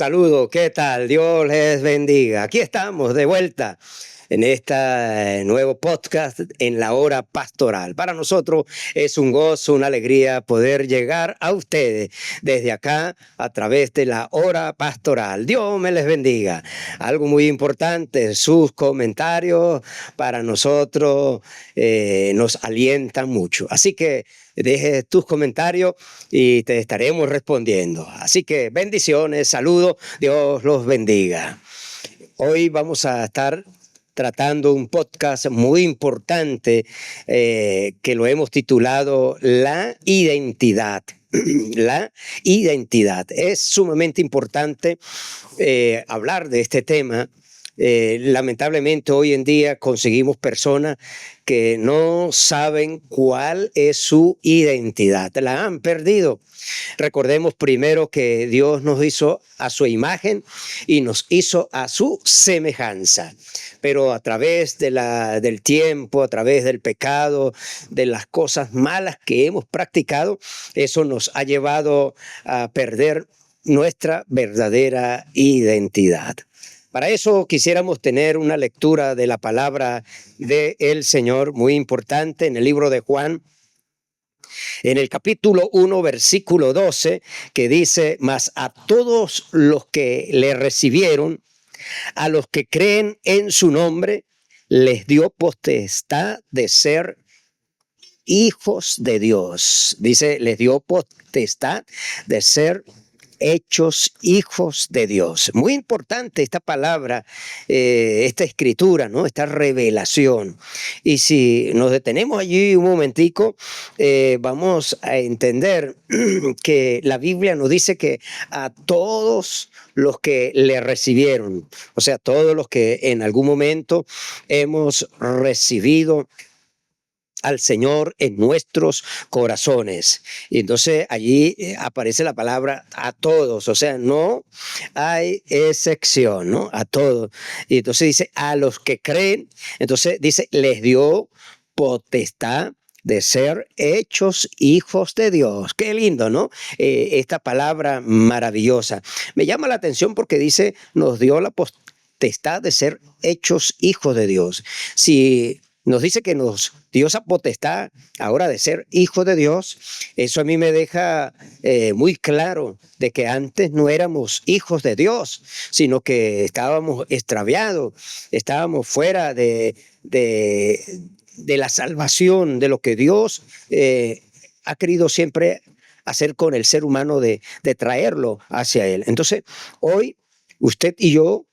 Saludos, ¿qué tal? Dios les bendiga. Aquí estamos de vuelta en este nuevo podcast en la hora pastoral. Para nosotros es un gozo, una alegría poder llegar a ustedes desde acá a través de la hora pastoral. Dios me les bendiga. Algo muy importante, sus comentarios para nosotros nos alientan mucho. Así que deje tus comentarios y te estaremos respondiendo. Así que bendiciones, saludos, Dios los bendiga. Hoy vamos a estar tratando un podcast muy importante que lo hemos titulado La Identidad. La identidad. Es sumamente importante hablar de este tema. Lamentablemente hoy en día conseguimos personas que no saben cuál es su identidad, la han perdido. Recordemos primero que Dios nos hizo a su imagen y nos hizo a su semejanza, pero a través del tiempo, a través del pecado, de las cosas malas que hemos practicado, eso nos ha llevado a perder nuestra verdadera identidad. Para eso quisiéramos tener una lectura de la palabra del Señor muy importante en el libro de Juan, en el capítulo 1, versículo 12, que dice: mas a todos los que le recibieron, a los que creen en su nombre, les dio potestad de ser hijos de Dios. Dice, les dio potestad de ser hechos hijos de Dios. Muy importante esta palabra, esta escritura, ¿no? Esta revelación. Y si nos detenemos allí un momentico, vamos a entender que la Biblia nos dice que a todos los que le recibieron, o sea, todos los que en algún momento hemos recibido al Señor en nuestros corazones. Y entonces allí aparece la palabra a todos, o sea, no hay excepción, ¿no? A todos. Y entonces dice a los que creen, entonces dice les dio potestad de ser hechos hijos de Dios. Qué lindo, ¿no? Esta palabra maravillosa. Me llama la atención porque dice nos dio la potestad de ser hechos hijos de Dios. Si nos dice que nos dio esa potestad ahora de ser hijo de Dios, eso a mí me deja muy claro de que antes no éramos hijos de Dios, sino que estábamos extraviados, estábamos fuera de la salvación, de lo que Dios ha querido siempre hacer con el ser humano, de traerlo hacia Él. Entonces, hoy usted y yo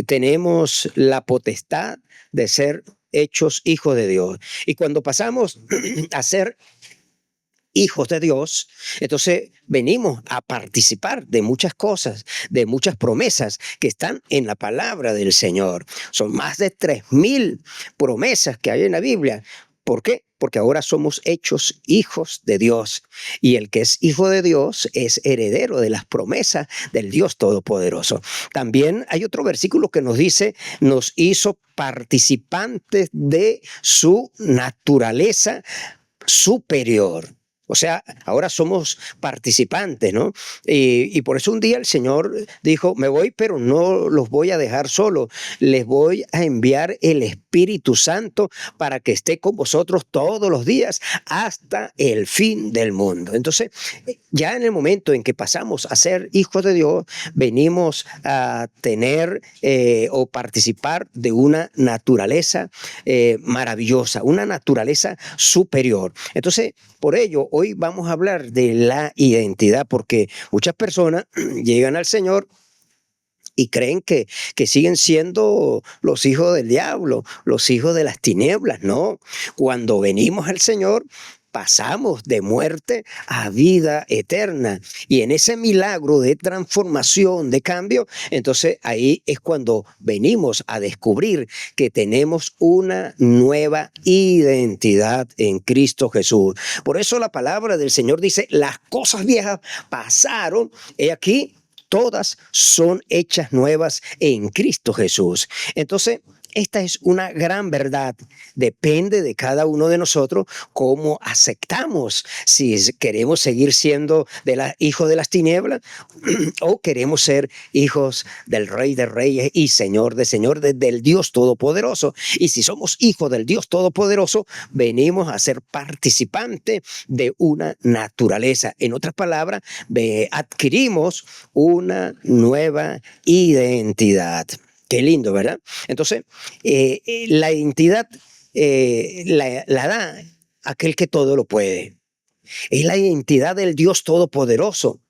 tenemos la potestad de ser hechos hijos de Dios. Y cuando pasamos a ser hijos de Dios, entonces venimos a participar de muchas cosas, de muchas promesas que están en la palabra del Señor. Son más de 3,000 promesas que hay en la Biblia. ¿Por qué? Porque ahora somos hechos hijos de Dios. Y el que es hijo de Dios es heredero de las promesas del Dios Todopoderoso. También hay otro versículo que nos dice, nos hizo participantes de su naturaleza superior. O sea, ahora somos participantes, ¿no? Y por eso un día el Señor dijo, me voy, pero no los voy a dejar solos. Les voy a enviar el Espíritu Santo para que esté con vosotros todos los días hasta el fin del mundo. Entonces, ya en el momento en que pasamos a ser hijos de Dios, venimos a tener o participar de una naturaleza maravillosa, una naturaleza superior. Entonces, por ello, hoy vamos a hablar de la identidad, porque muchas personas llegan al Señor y creen que siguen siendo los hijos del diablo, los hijos de las tinieblas. No, cuando venimos al Señor, pasamos de muerte a vida eterna. Y en ese milagro de transformación, de cambio, entonces ahí es cuando venimos a descubrir que tenemos una nueva identidad en Cristo Jesús. Por eso la palabra del Señor dice, las cosas viejas pasaron, he aquí, todas son hechas nuevas en Cristo Jesús. Entonces, esta es una gran verdad. Depende de cada uno de nosotros cómo aceptamos si queremos seguir siendo hijos de las tinieblas o queremos ser hijos del Rey de Reyes y Señor de Señores, del Dios Todopoderoso. Y si somos hijos del Dios Todopoderoso, venimos a ser participantes de una naturaleza. En otras palabras, adquirimos una nueva identidad. Qué lindo, ¿verdad? Entonces, la identidad la da aquel que todo lo puede. Es la identidad del Dios Todopoderoso.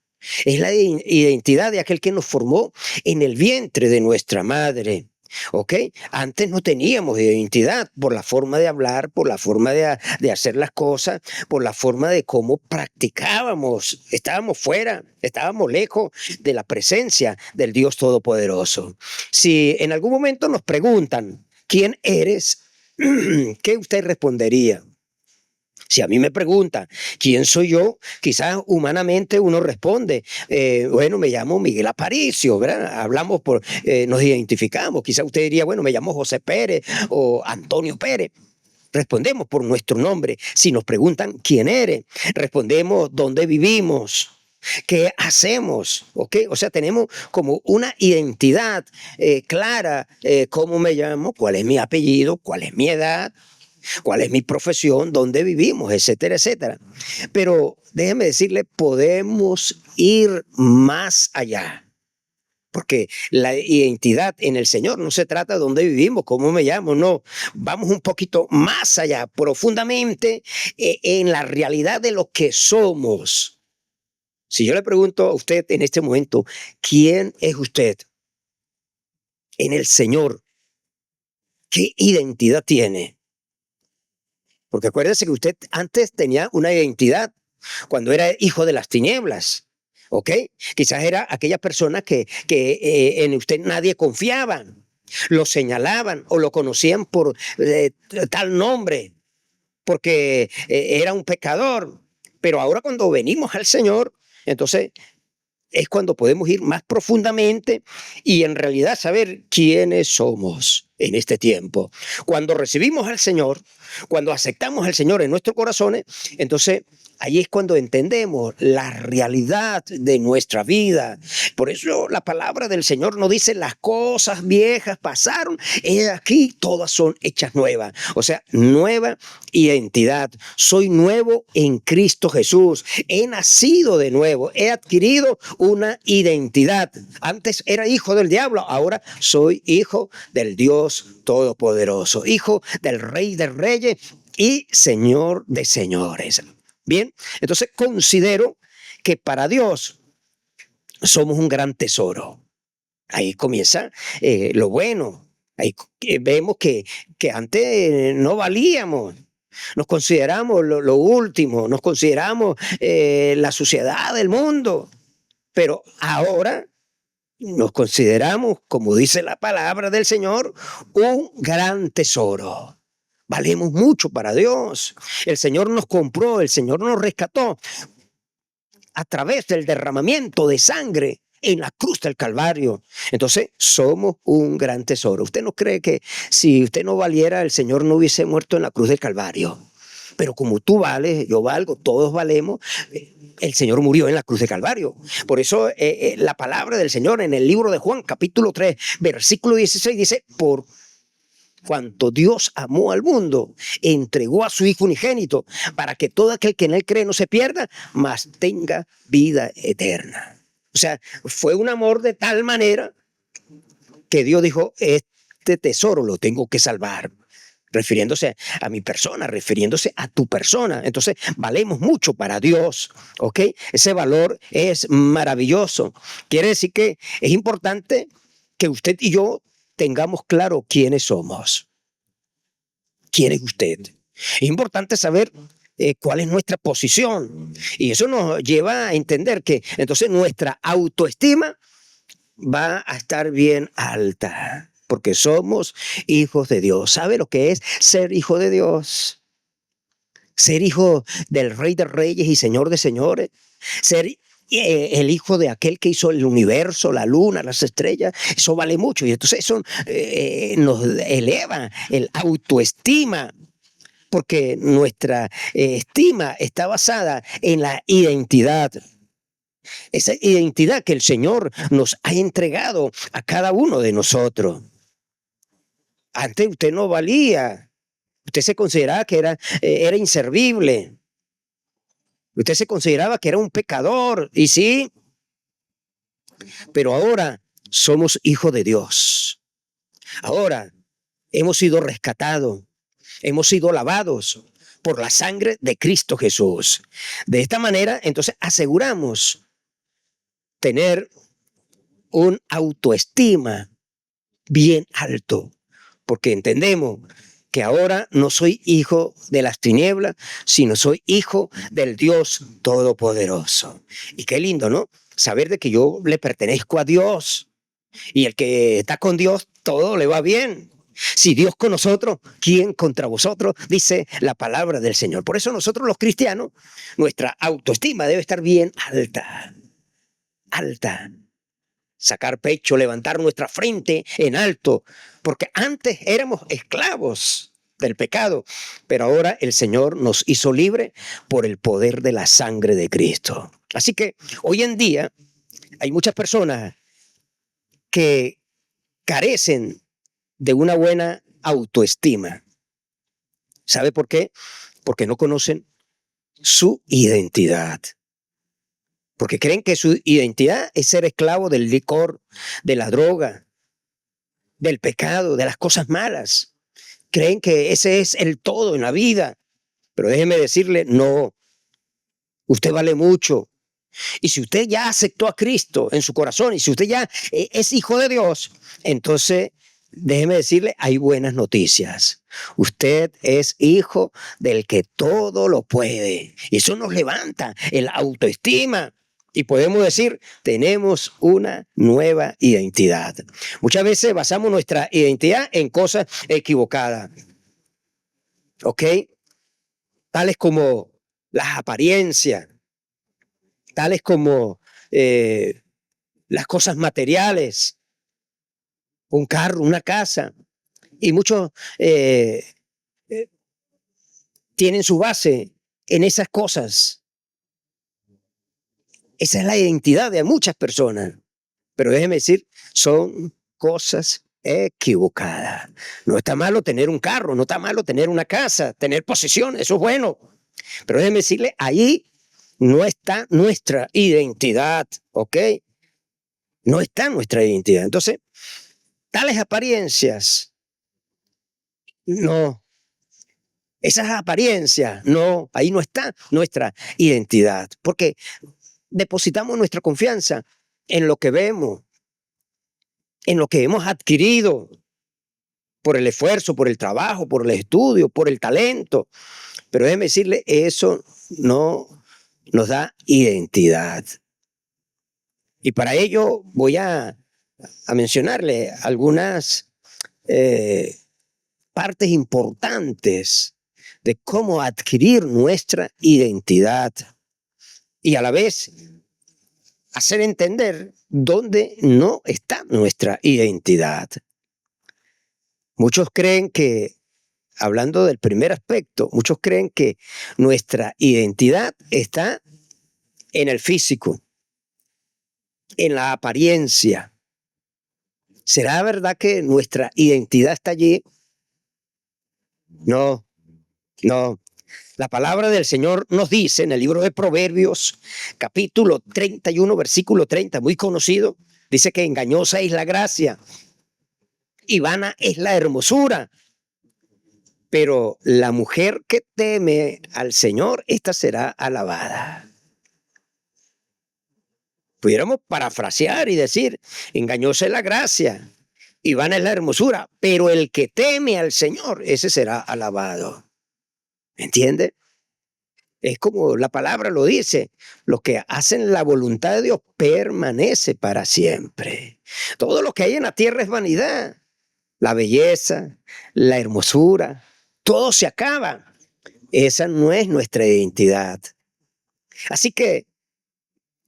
Es la identidad de aquel que nos formó en el vientre de nuestra madre. ¿Ok? Antes no teníamos identidad por la forma de hablar, por la forma de hacer las cosas, por la forma de cómo practicábamos. Estábamos fuera, estábamos lejos de la presencia del Dios Todopoderoso. Si en algún momento nos preguntan, ¿quién eres? ¿Qué usted respondería? Si a mí me preguntan quién soy yo, quizás humanamente uno responde, bueno, me llamo Miguel Aparicio, ¿verdad? Hablamos nos identificamos. Quizás usted diría, bueno, me llamo José Pérez o Antonio Pérez. Respondemos por nuestro nombre. Si nos preguntan quién eres, respondemos dónde vivimos. ¿Qué hacemos? ¿Okay? O sea, tenemos como una identidad clara, cómo me llamo, cuál es mi apellido, cuál es mi edad, cuál es mi profesión, dónde vivimos, etcétera, etcétera. Pero déjeme decirle, podemos ir más allá. Porque la identidad en el Señor no se trata de dónde vivimos, cómo me llamo, no. Vamos un poquito más allá, profundamente en la realidad de lo que somos. Si yo le pregunto a usted en este momento, ¿quién es usted en el Señor? ¿Qué identidad tiene? Porque acuérdese que usted antes tenía una identidad cuando era hijo de las tinieblas, ¿ok? Quizás era aquella persona que en usted nadie confiaba, lo señalaban o lo conocían por tal nombre, porque era un pecador. Pero ahora cuando venimos al Señor, entonces es cuando podemos ir más profundamente y en realidad saber quiénes somos en este tiempo. Cuando recibimos al Señor, cuando aceptamos al Señor en nuestros corazones, entonces ahí es cuando entendemos la realidad de nuestra vida. Por eso la palabra del Señor nos dice las cosas viejas pasaron, y aquí todas son hechas nuevas. O sea, nueva identidad. Soy nuevo en Cristo Jesús. He nacido de nuevo. He adquirido una identidad. Antes era hijo del diablo, ahora soy hijo del Dios Todopoderoso, hijo del Rey de Reyes y Señor de Señores. Bien, entonces considero que para Dios somos un gran tesoro. Ahí comienza lo bueno. Ahí vemos que antes no valíamos. Nos consideramos lo último, nos consideramos la suciedad del mundo. Pero ahora nos consideramos, como dice la palabra del Señor, un gran tesoro. Valemos mucho para Dios. El Señor nos compró, el Señor nos rescató a través del derramamiento de sangre en la cruz del Calvario. Entonces, somos un gran tesoro. ¿Usted no cree que si usted no valiera, el Señor no hubiese muerto en la cruz del Calvario? Pero como tú vales, yo valgo, todos valemos, el Señor murió en la cruz del Calvario. Por eso la palabra del Señor en el libro de Juan, capítulo 3, versículo 16, dice, por cuanto Dios amó al mundo, entregó a su Hijo unigénito, para que todo aquel que en él cree no se pierda, mas tenga vida eterna. O sea, fue un amor de tal manera que Dios dijo, este tesoro lo tengo que salvar. Refiriéndose a mi persona, refiriéndose a tu persona. Entonces, valemos mucho para Dios, ¿ok? Ese valor es maravilloso. Quiere decir que es importante que usted y yo tengamos claro quiénes somos. ¿Quién es usted? Es importante saber cuál es nuestra posición. Y eso nos lleva a entender que entonces nuestra autoestima va a estar bien alta. Porque somos hijos de Dios. ¿Sabe lo que es ser hijo de Dios? Ser hijo del Rey de Reyes y Señor de Señores. Ser el hijo de aquel que hizo el universo, la luna, las estrellas. Eso vale mucho. Y entonces eso nos eleva el autoestima, porque nuestra estima está basada en la identidad. Esa identidad que el Señor nos ha entregado a cada uno de nosotros. Antes usted no valía. Usted se consideraba que era inservible. Usted se consideraba que era un pecador. Y sí, pero ahora somos hijos de Dios. Ahora hemos sido rescatados. Hemos sido lavados por la sangre de Cristo Jesús. De esta manera, entonces, aseguramos tener un autoestima bien alto, porque entendemos que ahora no soy hijo de las tinieblas, sino soy hijo del Dios Todopoderoso. Y qué lindo, ¿no? Saber de que yo le pertenezco a Dios, y el que está con Dios, todo le va bien. Si Dios con nosotros, ¿quién contra vosotros? Dice la palabra del Señor. Por eso nosotros los cristianos, nuestra autoestima debe estar bien alta, alta. Sacar pecho, levantar nuestra frente en alto, porque antes éramos esclavos del pecado, pero ahora el Señor nos hizo libre por el poder de la sangre de Cristo. Así que hoy en día hay muchas personas que carecen de una buena autoestima. ¿Sabe por qué? Porque no conocen su identidad. Porque creen que su identidad es ser esclavo del licor, de la droga, del pecado, de las cosas malas. Creen que ese es el todo en la vida. Pero déjeme decirle, no, usted vale mucho. Y si usted ya aceptó a Cristo en su corazón, y si usted ya es hijo de Dios, entonces déjeme decirle, hay buenas noticias. Usted es hijo del que todo lo puede. Y eso nos levanta el autoestima. Y podemos decir, tenemos una nueva identidad. Muchas veces basamos nuestra identidad en cosas equivocadas. ¿Ok? Tales como las apariencias, tales como las cosas materiales, un carro, una casa. Y muchos tienen su base en esas cosas. Esa es la identidad de muchas personas. Pero déjeme decir, son cosas equivocadas. No está malo tener un carro, no está malo tener una casa, tener posesiones, eso es bueno. Pero déjeme decirle, ahí no está nuestra identidad, ¿ok? No está nuestra identidad. Entonces, tales apariencias, no. Esas apariencias, no, ahí no está nuestra identidad. Porque depositamos nuestra confianza en lo que vemos, en lo que hemos adquirido por el esfuerzo, por el trabajo, por el estudio, por el talento. Pero déjeme decirle, eso no nos da identidad. Y para ello voy a mencionarle algunas partes importantes de cómo adquirir nuestra identidad y a la vez hacer entender dónde no está nuestra identidad. Muchos creen que, hablando del primer aspecto, muchos creen que nuestra identidad está en el físico, en la apariencia. ¿Será verdad que nuestra identidad está allí? No, no. La palabra del Señor nos dice en el libro de Proverbios, capítulo 31, versículo 30, muy conocido, dice que engañosa es la gracia y vana es la hermosura. Pero la mujer que teme al Señor, esta será alabada. Pudiéramos parafrasear y decir, engañosa es la gracia y vana es la hermosura, pero el que teme al Señor, ese será alabado. ¿Entiende? Es como la palabra lo dice, los que hacen la voluntad de Dios permanece para siempre. Todo lo que hay en la tierra es vanidad, la belleza, la hermosura, todo se acaba. Esa no es nuestra identidad. Así que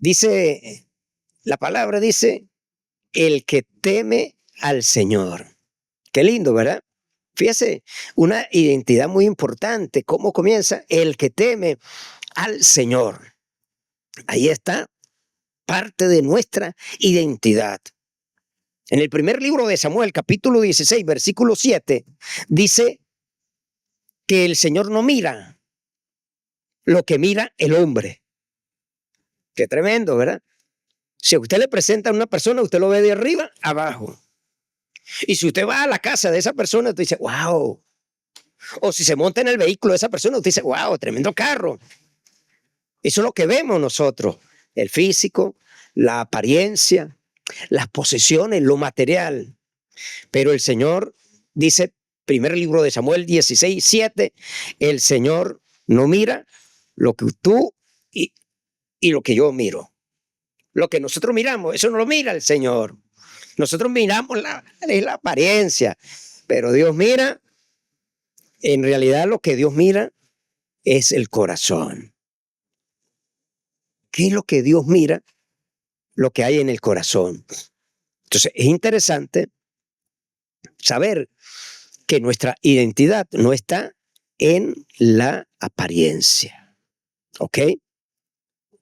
Dice, la palabra dice, el que teme al Señor. Qué lindo, ¿verdad? Fíjese, una identidad muy importante. ¿Cómo comienza? El que teme al Señor. Ahí está parte de nuestra identidad. En el primer libro de Samuel, capítulo 16, versículo 7, dice que el Señor no mira lo que mira el hombre. Qué tremendo, ¿verdad? Si a usted le presenta a una persona, usted lo ve de arriba a abajo. Y si usted va a la casa de esa persona, usted dice, wow. O si se monta en el vehículo de esa persona, usted dice, wow, tremendo carro. Eso es lo que vemos nosotros. El físico, la apariencia, las posesiones, lo material. Pero el Señor dice, primer libro de Samuel 16, 7, el Señor no mira lo que tú y lo que yo miro. Lo que nosotros miramos, eso no lo mira el Señor. Nosotros miramos la apariencia, pero Dios mira, en realidad lo que Dios mira es el corazón. ¿Qué es lo que Dios mira? Lo que hay en el corazón. Entonces es interesante saber que nuestra identidad no está en la apariencia, ¿ok?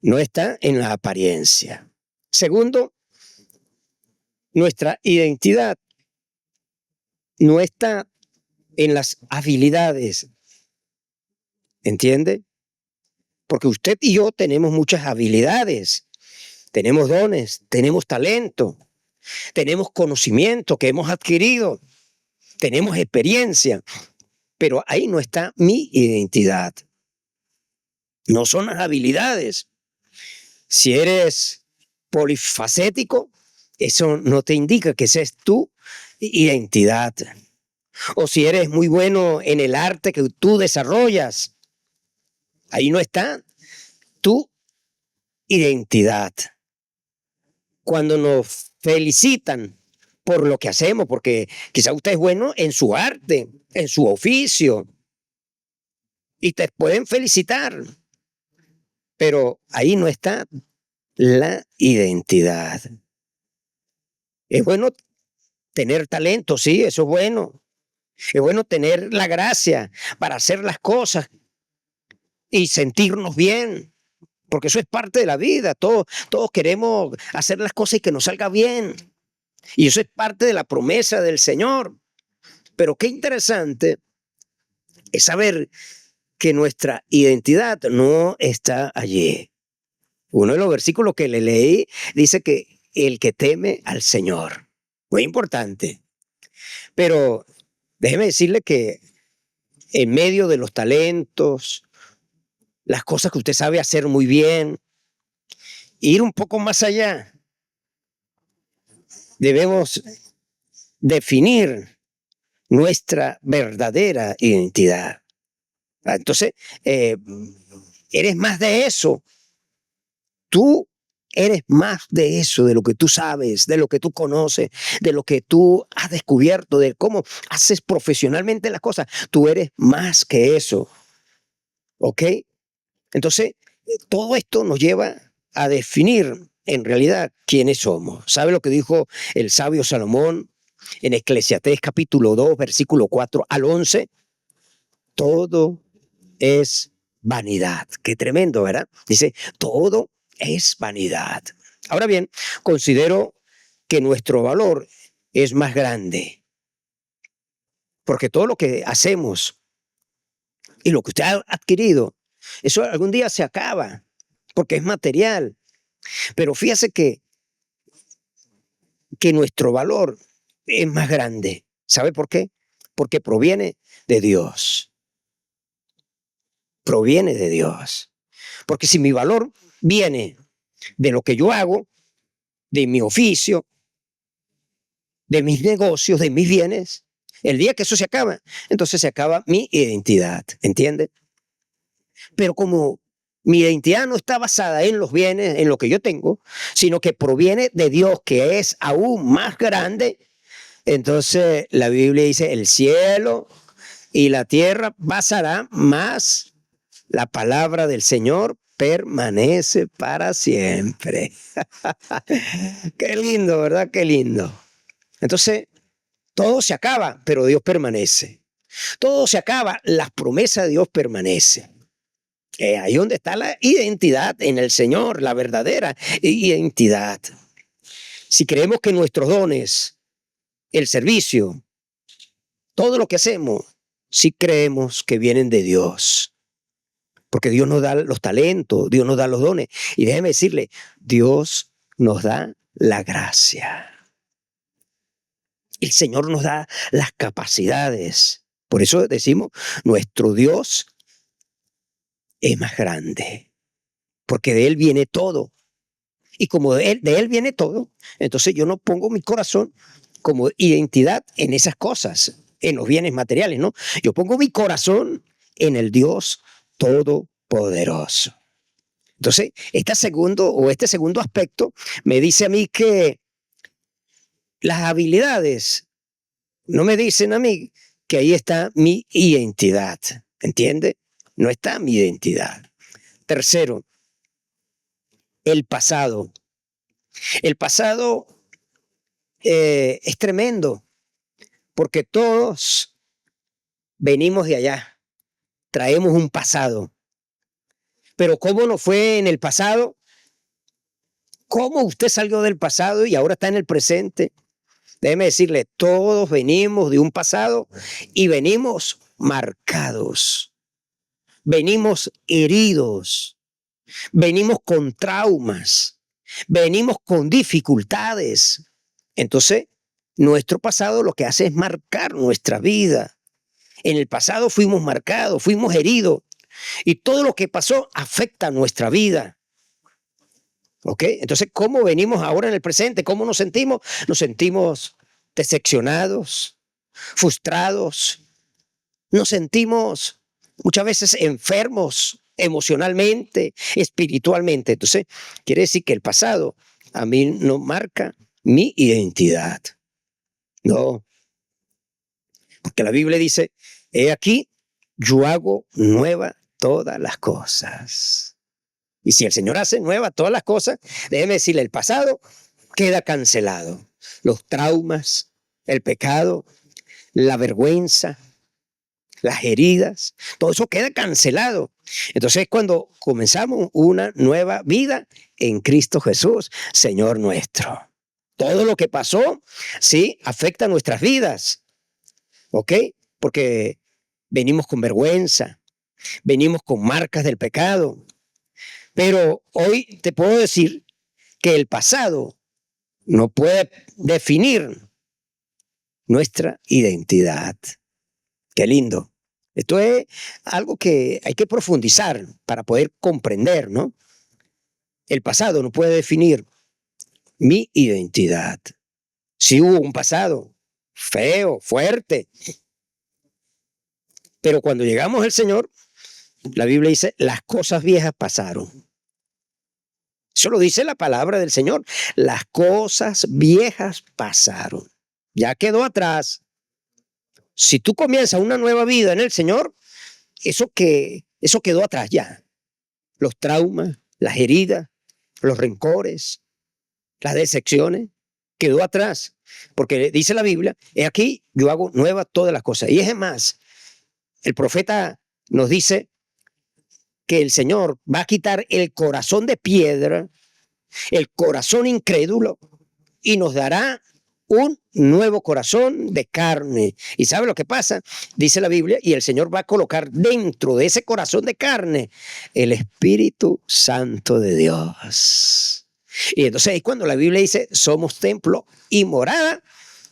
No está en la apariencia. Segundo, nuestra identidad no está en las habilidades, ¿entiende? Porque usted y yo tenemos muchas habilidades, tenemos dones, tenemos talento, tenemos conocimiento que hemos adquirido, tenemos experiencia, pero ahí no está mi identidad. No son las habilidades. Si eres polifacético, eso no te indica que esa es tu identidad. O si eres muy bueno en el arte que tú desarrollas, ahí no está tu identidad. Cuando nos felicitan por lo que hacemos, porque quizá usted es bueno en su arte, en su oficio, y te pueden felicitar, pero ahí no está la identidad. Es bueno tener talento, sí, eso es bueno. Es bueno tener la gracia para hacer las cosas y sentirnos bien, porque eso es parte de la vida. Todos queremos hacer las cosas y que nos salga bien. Y eso es parte de la promesa del Señor. Pero qué interesante es saber que nuestra identidad no está allí. Uno de los versículos que le leí dice que el que teme al Señor. Muy importante. Pero déjeme decirle que en medio de los talentos, las cosas que usted sabe hacer muy bien, ir un poco más allá, debemos definir nuestra verdadera identidad. Entonces, eres más de eso. Tú eres más de eso, de lo que tú sabes, de lo que tú conoces, de lo que tú has descubierto, de cómo haces profesionalmente las cosas. Tú eres más que eso. ¿Ok? Entonces, todo esto nos lleva a definir en realidad quiénes somos. ¿Sabe lo que dijo el sabio Salomón en Eclesiastés capítulo 2, versículo 4 al 11? Todo es vanidad. Qué tremendo, ¿verdad? Dice, todo es vanidad. Ahora bien, considero que nuestro valor es más grande, porque todo lo que hacemos y lo que usted ha adquirido, eso algún día se acaba, porque es material. Pero fíjese que nuestro valor es más grande. ¿Sabe por qué? Porque proviene de Dios. Proviene de Dios. Porque si mi valor viene de lo que yo hago, de mi oficio, de mis negocios, de mis bienes, el día que eso se acaba, entonces se acaba mi identidad, ¿entiende? Pero como mi identidad no está basada en los bienes, en lo que yo tengo, sino que proviene de Dios, que es aún más grande, entonces la Biblia dice, el cielo y la tierra pasará, más la palabra del Señor permanece para siempre. Qué lindo, ¿verdad? Qué lindo. Entonces, todo se acaba, pero Dios permanece. Todo se acaba, las promesas de Dios permanecen. Ahí donde está la identidad en el Señor, la verdadera identidad. Si creemos que nuestros dones, el servicio, todo lo que hacemos, si creemos que vienen de Dios. Porque Dios nos da los talentos, Dios nos da los dones. Y déjeme decirle, Dios nos da la gracia. El Señor nos da las capacidades. Por eso decimos, nuestro Dios es más grande. Porque de Él viene todo. Y como de él viene todo, entonces yo no pongo mi corazón como identidad en esas cosas, en los bienes materiales, ¿no? Yo pongo mi corazón en el Dios Todopoderoso. Entonces, este segundo aspecto me dice a mí que las habilidades no me dicen a mí que ahí está mi identidad, ¿entiende? No está mi identidad. Tercero, el pasado. El pasado es tremendo, porque todos venimos de allá, traemos un pasado. Pero ¿cómo nos fue en el pasado? ¿Cómo usted salió del pasado y ahora está en el presente? Déjeme decirle, todos venimos de un pasado y venimos marcados, venimos heridos, venimos con traumas, venimos con dificultades. Entonces, nuestro pasado lo que hace es marcar nuestra vida. En el pasado fuimos marcados, fuimos heridos y todo lo que pasó afecta nuestra vida. ¿Ok? Entonces, ¿cómo venimos ahora en el presente? ¿Cómo nos sentimos? Nos sentimos decepcionados, frustrados, nos sentimos muchas veces enfermos emocionalmente, espiritualmente. Entonces, quiere decir que el pasado a mí no marca mi identidad. No, porque la Biblia dice, he aquí, yo hago nueva todas las cosas. Y si el Señor hace nueva todas las cosas, déjeme decirle, el pasado queda cancelado. Los traumas, el pecado, la vergüenza, las heridas, todo eso queda cancelado. Entonces, cuando comenzamos una nueva vida en Cristo Jesús, Señor nuestro. Todo lo que pasó, sí, afecta nuestras vidas. ¿Ok? Porque venimos con vergüenza, venimos con marcas del pecado. Pero hoy te puedo decir que el pasado no puede definir nuestra identidad. Qué lindo. Esto es algo que hay que profundizar para poder comprender, ¿no? El pasado no puede definir mi identidad. Sí hubo un pasado feo, fuerte, pero cuando llegamos al Señor, la Biblia dice, las cosas viejas pasaron. Eso lo dice la palabra del Señor. Las cosas viejas pasaron. Ya quedó atrás. Si tú comienzas una nueva vida en el Señor, eso quedó atrás ya. Los traumas, las heridas, los rencores, las decepciones, quedó atrás. Porque dice la Biblia, he aquí, yo hago nuevas todas las cosas. Y es más, el profeta nos dice que el Señor va a quitar el corazón de piedra, el corazón incrédulo, y nos dará un nuevo corazón de carne. ¿Y sabe lo que pasa? Dice la Biblia, y el Señor va a colocar dentro de ese corazón de carne el Espíritu Santo de Dios. Y entonces es cuando la Biblia dice, somos templo y morada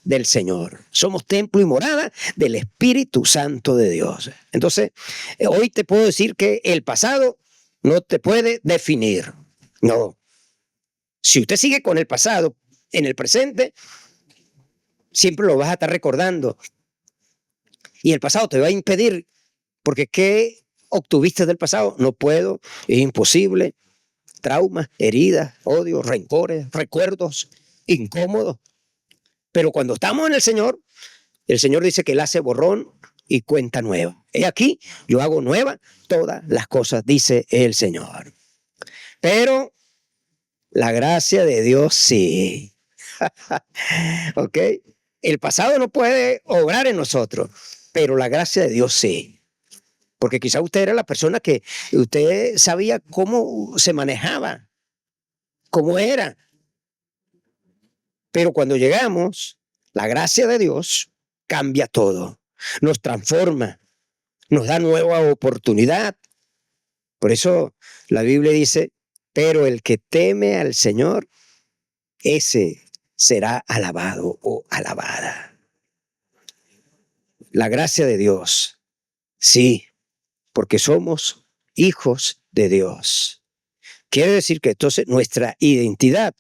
del Señor. Somos templo y morada del Espíritu Santo de Dios. Entonces, hoy te puedo decir que el pasado no te puede definir. No. Si usted sigue con el pasado en el presente, siempre lo vas a estar recordando. Y el pasado te va a impedir, porque ¿qué obtuviste del pasado? No puedo, es imposible. Traumas, heridas, odios, rencores, recuerdos incómodos. Pero cuando estamos en el Señor dice que Él hace borrón y cuenta nueva. He aquí, yo hago nueva todas las cosas, dice el Señor. Pero la gracia de Dios sí. ¿Ok? El pasado no puede obrar en nosotros, pero la gracia de Dios sí. Porque quizá usted era la persona que usted sabía cómo se manejaba, cómo era. Pero cuando llegamos, la gracia de Dios cambia todo, nos transforma, nos da nueva oportunidad. Por eso la Biblia dice, pero el que teme al Señor, ese será alabado o alabada. La gracia de Dios, sí, porque somos hijos de Dios. Quiere decir que entonces nuestra identidad,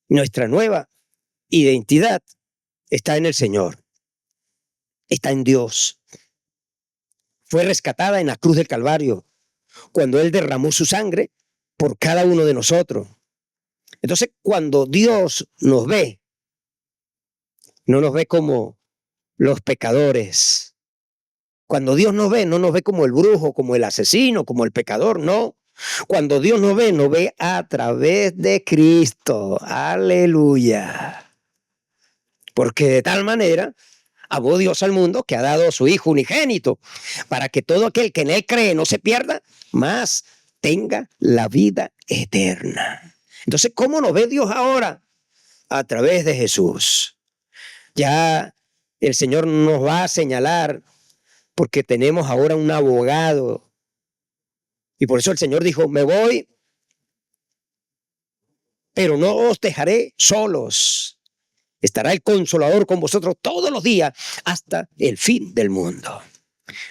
nuestra nueva identidad está en el Señor, está en Dios. Fue rescatada en la cruz del Calvario, cuando Él derramó su sangre por cada uno de nosotros. Entonces, cuando Dios nos ve, no nos ve como los pecadores. Cuando Dios nos ve, no nos ve como el brujo, como el asesino, como el pecador, no. Cuando Dios nos ve a través de Cristo. Aleluya. Porque de tal manera amó Dios al mundo que ha dado a su Hijo unigénito, para que todo aquel que en Él cree no se pierda, mas tenga la vida eterna. Entonces, ¿cómo nos ve Dios ahora? A través de Jesús. Ya el Señor nos va a señalar, porque tenemos ahora un abogado. Y por eso el Señor dijo, me voy, pero no os dejaré solos. Estará el Consolador con vosotros todos los días hasta el fin del mundo.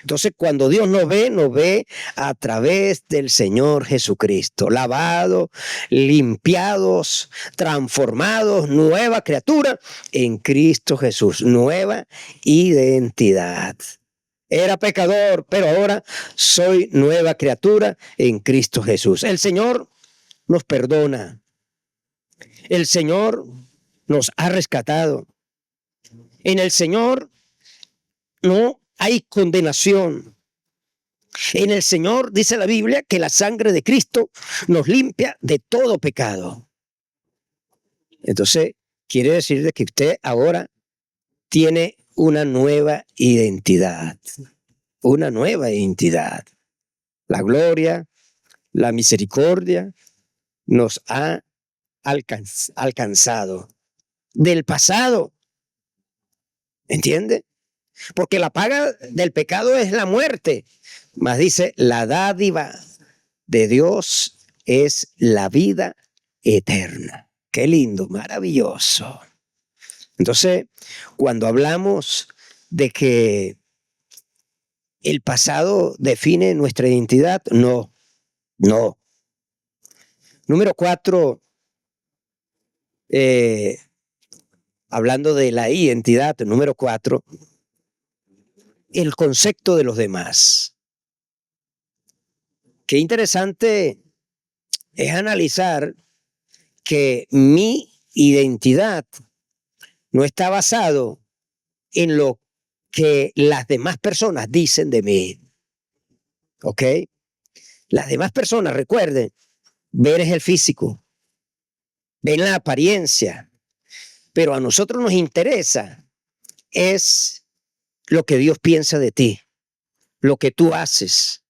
Entonces, cuando Dios nos ve a través del Señor Jesucristo, lavado, limpiados, transformados, nueva criatura en Cristo Jesús, nueva identidad. Era pecador, pero ahora soy nueva criatura en Cristo Jesús. El Señor nos perdona. El Señor nos ha rescatado. En el Señor no hay condenación. En el Señor dice la Biblia que la sangre de Cristo nos limpia de todo pecado. Entonces, quiere decir de que usted ahora tiene una nueva identidad. Una nueva identidad. La gloria, la misericordia nos ha alcanzado del pasado. ¿Entiende? Porque la paga del pecado es la muerte. Mas dice, la dádiva de Dios es la vida eterna. Qué lindo, maravilloso. Entonces, cuando hablamos de que el pasado define nuestra identidad, no. Número 4, hablando de la identidad, número 4, el concepto de los demás. Qué interesante es analizar que mi identidad no está basado en lo que las demás personas dicen de mí. ¿Ok? Las demás personas, recuerden, ven es el físico, ven la apariencia, pero a nosotros nos interesa es lo que Dios piensa de ti, lo que tú haces,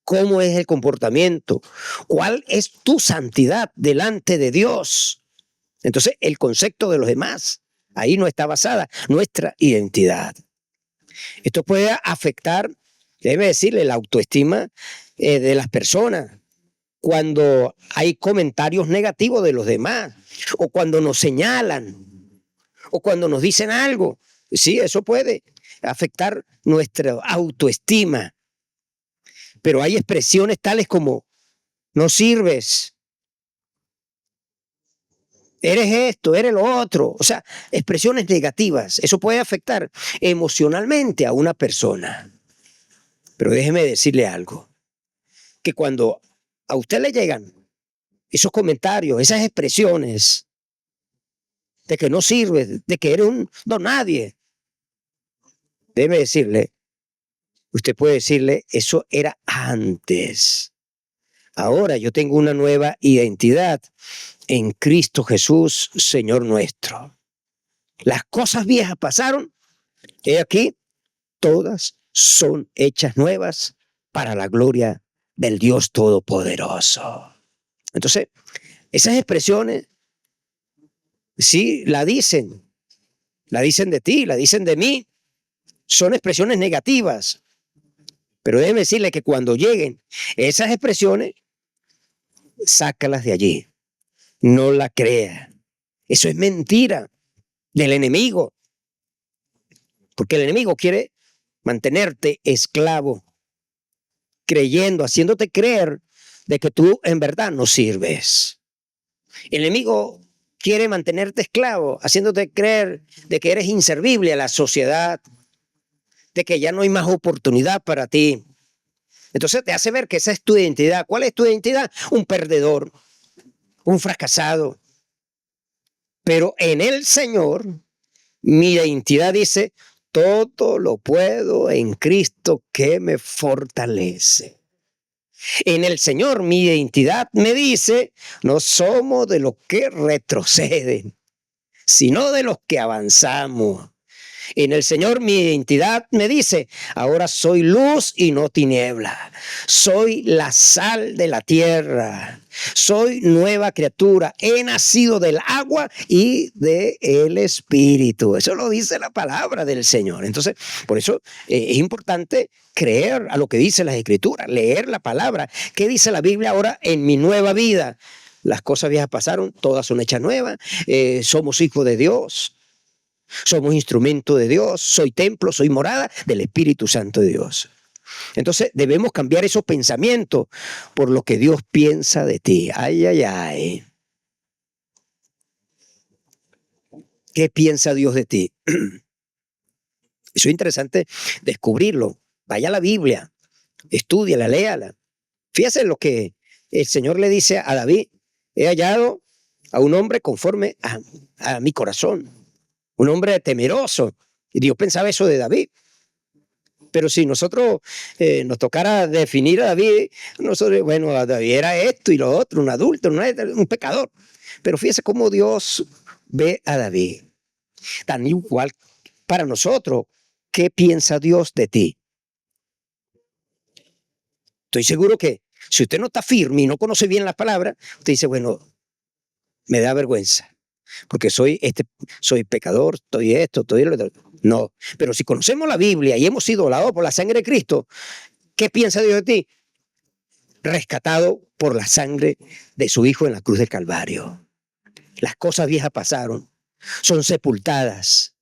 cómo es el comportamiento, cuál es tu santidad delante de Dios. Entonces, el concepto de los demás, ahí no está basada nuestra identidad. Esto puede afectar, debe decirle, la autoestima de las personas cuando hay comentarios negativos de los demás, o cuando nos señalan, o cuando nos dicen algo. Sí, eso puede afectar nuestra autoestima. Pero hay expresiones tales como, no sirves, eres esto, eres lo otro. O sea, expresiones negativas. Eso puede afectar emocionalmente a una persona. Pero déjeme decirle algo, que cuando a usted le llegan esos comentarios, esas expresiones de que no sirve, de que eres un don nadie, déjeme decirle, usted puede decirle, eso era antes. Ahora yo tengo una nueva identidad en Cristo Jesús, Señor nuestro. Las cosas viejas pasaron, he aquí, todas son hechas nuevas para la gloria del Dios Todopoderoso. Entonces, esas expresiones, sí, la dicen de ti, la dicen de mí, son expresiones negativas. Pero déjeme decirle que cuando lleguen esas expresiones, sácalas de allí. No la crea. Eso es mentira del enemigo. Porque el enemigo quiere mantenerte esclavo, creyendo, haciéndote creer de que tú en verdad no sirves. El enemigo quiere mantenerte esclavo, haciéndote creer de que eres inservible a la sociedad, de que ya no hay más oportunidad para ti. Entonces te hace ver que esa es tu identidad. ¿Cuál es tu identidad? Un perdedor, un fracasado. Pero en el Señor, mi identidad dice, todo lo puedo en Cristo que me fortalece. En el Señor, mi identidad me dice, no somos de los que retroceden, sino de los que avanzamos. En el Señor mi identidad me dice, ahora soy luz y no tiniebla. Soy la sal de la tierra. Soy nueva criatura. He nacido del agua y del Espíritu. Eso lo dice la palabra del Señor. Entonces, por eso es importante creer a lo que dice las Escrituras, leer la palabra. ¿Qué dice la Biblia ahora en mi nueva vida? Las cosas viejas pasaron, todas son hechas nuevas. Somos hijos de Dios. Somos instrumento de Dios, soy templo, soy morada del Espíritu Santo de Dios. Entonces debemos cambiar esos pensamientos por lo que Dios piensa de ti. Ay, ay, ay. ¿Qué piensa Dios de ti? Eso es interesante descubrirlo. Vaya a la Biblia, estúdiala, léala. Fíjese lo que el Señor le dice a David. He hallado a un hombre conforme a mi corazón. Un hombre temeroso. Y Dios pensaba eso de David. Pero si nosotros nos tocara definir a David, nosotros, bueno, David era esto y lo otro, un adulto, un pecador. Pero fíjese cómo Dios ve a David. Tan igual para nosotros, ¿qué piensa Dios de ti? Estoy seguro que si usted no está firme y no conoce bien las palabras, usted dice, bueno, me da vergüenza. Porque soy pecador, estoy esto, estoy lo otro. No, pero si conocemos la Biblia y hemos sido lavados por la sangre de Cristo, ¿qué piensa Dios de ti? Rescatado por la sangre de su Hijo en la cruz del Calvario. Las cosas viejas pasaron, son sepultadas.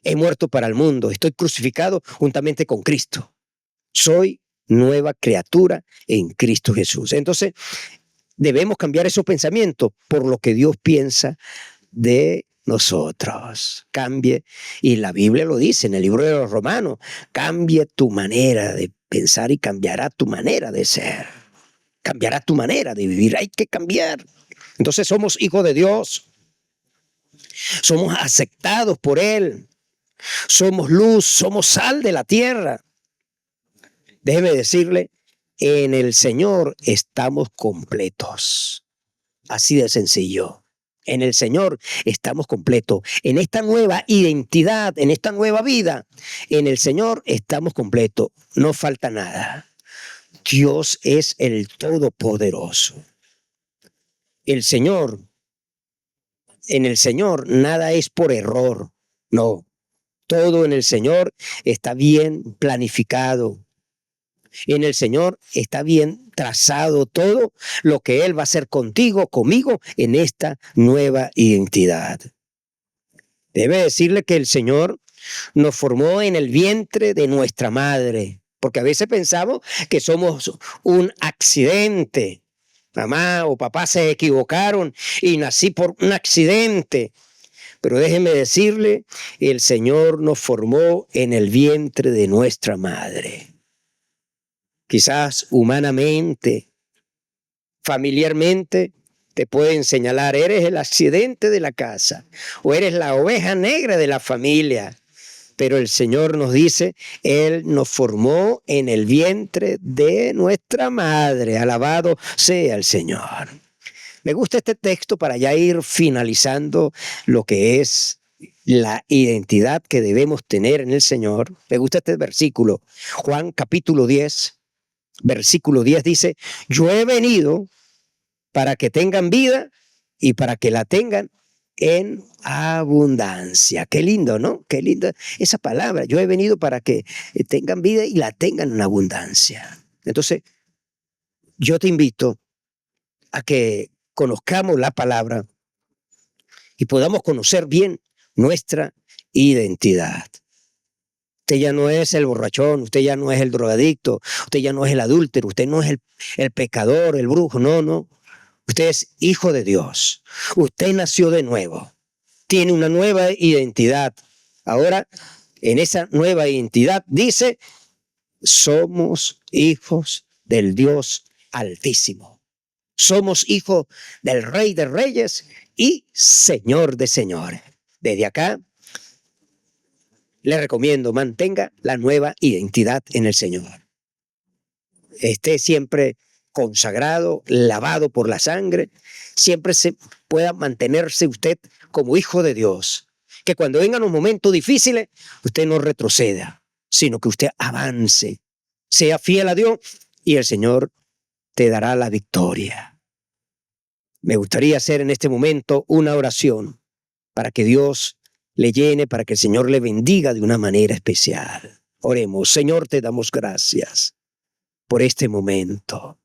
He muerto para el mundo, estoy crucificado juntamente con Cristo. Soy nueva criatura en Cristo Jesús. Entonces, debemos cambiar esos pensamientos por lo que Dios piensa de nosotros. Cambie, y la Biblia lo dice en el libro de los Romanos, cambie tu manera de pensar y cambiará tu manera de ser. Cambiará tu manera de vivir. Hay que cambiar. Entonces somos hijos de Dios. Somos aceptados por Él. Somos luz, somos sal de la tierra. Déjeme decirle, en el Señor estamos completos. Así de sencillo. En el Señor estamos completos. En esta nueva identidad, en esta nueva vida, en el Señor estamos completos. No falta nada. Dios es el Todopoderoso. El Señor, en el Señor nada es por error. No, todo en el Señor está bien planificado. En el Señor está bien trazado todo lo que Él va a hacer contigo, conmigo, en esta nueva identidad. Debe decirle que el Señor nos formó en el vientre de nuestra madre, porque a veces pensamos que somos un accidente. Mamá o papá se equivocaron y nací por un accidente. Pero déjeme decirle, el Señor nos formó en el vientre de nuestra madre. Quizás humanamente, familiarmente, te pueden señalar, eres el accidente de la casa o eres la oveja negra de la familia. pero el Señor nos dice, Él nos formó en el vientre de nuestra madre. Alabado sea el Señor. Me gusta este texto para ya ir finalizando lo que es la identidad que debemos tener en el Señor. Me gusta este versículo. Juan capítulo 10, versículo 10 dice, yo he venido para que tengan vida y para que la tengan en abundancia. Qué lindo, ¿no? Qué lindo esa palabra. Yo he venido para que tengan vida y la tengan en abundancia. Entonces, yo te invito a que conozcamos la palabra y podamos conocer bien nuestra identidad. Usted ya no es el borrachón, usted ya no es el drogadicto, usted ya no es el adúltero, usted no es el pecador, el brujo, no. Usted es hijo de Dios. Usted nació de nuevo. Tiene una nueva identidad. Ahora, en esa nueva identidad dice, somos hijos del Dios Altísimo. Somos hijos del Rey de Reyes y Señor de Señores. Desde acá, le recomiendo, mantenga la nueva identidad en el Señor. Esté siempre consagrado, lavado por la sangre, siempre se pueda mantenerse usted como hijo de Dios. Que cuando vengan los momentos difíciles, usted no retroceda, sino que usted avance, sea fiel a Dios y el Señor te dará la victoria. Me gustaría hacer en este momento una oración para que Dios le llene, para que el Señor le bendiga de una manera especial. Oremos. Señor, te damos gracias por este momento.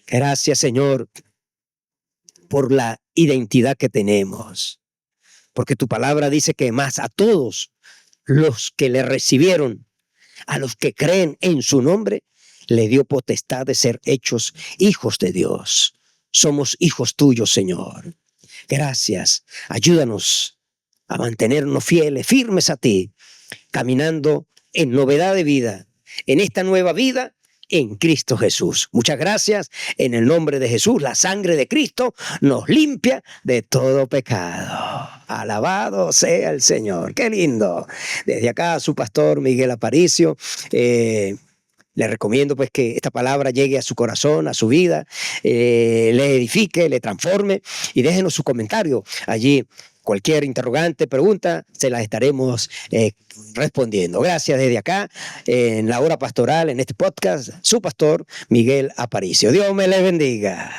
Gracias, Señor, por la identidad que tenemos. Porque tu palabra dice que más a todos los que le recibieron, a los que creen en su nombre, le dio potestad de ser hechos hijos de Dios. Somos hijos tuyos, Señor. Gracias. Ayúdanos a mantenernos fieles, firmes a ti, caminando en novedad de vida, en esta nueva vida en Cristo Jesús. Muchas gracias. En el nombre de Jesús, la sangre de Cristo nos limpia de todo pecado. Alabado sea el Señor. Qué lindo. Desde acá, su pastor Miguel Aparicio. Le recomiendo pues que esta palabra llegue a su corazón, a su vida, le edifique, le transforme y déjenos su comentario allí. Cualquier interrogante, pregunta, se las estaremos respondiendo. Gracias desde acá, en la hora pastoral, en este podcast, su pastor Miguel Aparicio. Dios me le bendiga.